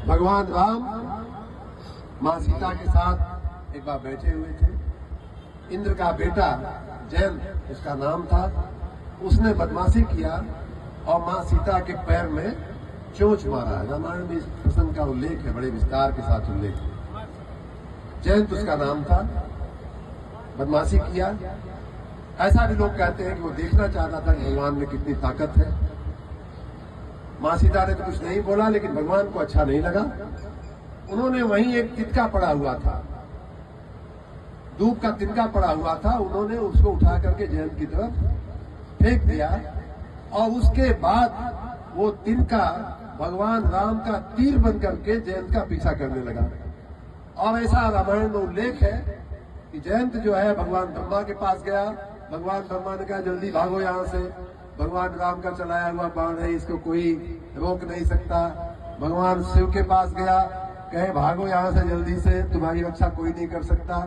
भगवान राम माँ सीता के साथ एक बार बैठे हुए थे। इंद्र का बेटा जयंत उसका नाम था। उसने बदमाशी किया और माँ सीता के पैर में चोंच मारा। रामायण में इस प्रसंग का उल्लेख है, बड़े विस्तार के साथ उल्लेख है। जयंत उसका नाम था। बदमाशी किया। ऐसा भी लोग कहते हैं कि वो देखना चाहता था कि भगवान में कितनी ताकत है। माँ सीता ने तो कुछ नहीं बोला, लेकिन भगवान को अच्छा नहीं लगा। उन्होंने वहीं एक तिनका पड़ा हुआ था, दूब का तिनका पड़ा हुआ था, उन्होंने उसको उठा करके जयंत की तरफ फेंक दिया और उसके बाद वो तिनका भगवान राम का तीर बन करके जयंत का पीछा करने लगा। और ऐसा रामायण में उल्लेख है कि जयंत जो है भगवान ब्रह्मा के पास गया। भगवान ब्रह्मा ने कहा जल्दी भागो यहाँ से, भगवान राम का चलाया हुआ बाण है, इसको कोई रोक नहीं सकता। भगवान शिव के पास गया, कहे भागो यहाँ से जल्दी से, तुम्हारी रक्षा कोई नहीं कर सकता।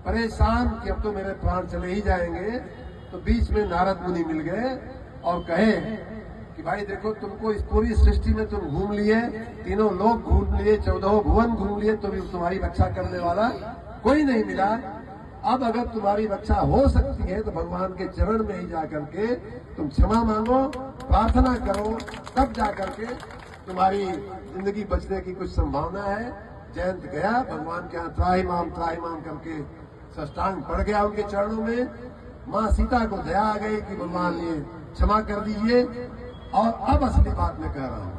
परेशान कि अब तो मेरे प्राण चले ही जाएंगे, तो बीच में नारद मुनि मिल गए और कहे कि भाई देखो, तुमको इस पूरी सृष्टि में तुम घूम लिए, तीनों लोग घूम लिए, 14 भुवन घूम लिए, तो भी तुम्हारी रक्षा करने वाला कोई नहीं मिला। अब अगर तुम्हारी रक्षा हो सकती है तो भगवान के चरण में ही जाकर के तुम क्षमा मांगो, प्रार्थना करो, तब जाकर के तुम्हारी जिंदगी बचने की कुछ संभावना है। जयंत गया भगवान के यहाँ त्राहि माम करके साष्टांग पड़ गया उनके चरणों में। माँ सीता को दया आ गई कि भगवान ये क्षमा कर दीजिए। और अब असली बात मैं कह रहा हूँ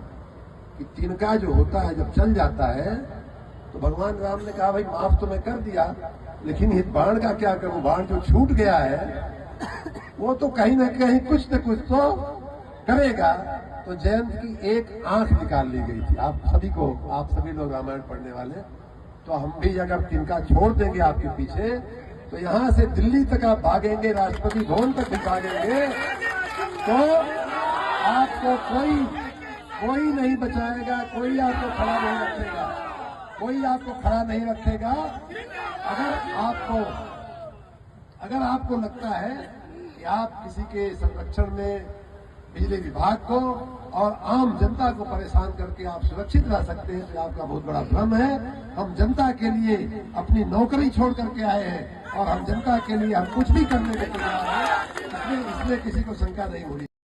कि तिनका जो होता है जब चल जाता है तो भगवान राम ने कहा भाई माफ तो मैं कर दिया, लेकिन इस बाण का क्या करूं? बाण जो छूट गया है वो तो कहीं न कहीं कुछ न कुछ तो करेगा। तो जयंत की एक आंख निकाल ली गई थी। आप सभी लोग रामायण पढ़ने वाले, तो हम भी अगर तिनका छोड़ देंगे आपके पीछे, तो यहाँ से दिल्ली तक आप भागेंगे, राष्ट्रपति भवन तक भी भागेंगे, तो आपको कोई नहीं बचाएगा, कोई आपको खड़ा नहीं रखेगा, कोई आपको खड़ा नहीं रखेगा। अगर आपको लगता है कि आप किसी के संरक्षण में बिजली विभाग को और आम जनता को परेशान करके आप सुरक्षित रह सकते हैं, तो आपका बहुत बड़ा भ्रम है। हम जनता के लिए अपनी नौकरी छोड़ करके आए हैं और हम जनता के लिए हम कुछ भी करने के तैयार हैं। इसमें किसी को शंका नहीं होनी।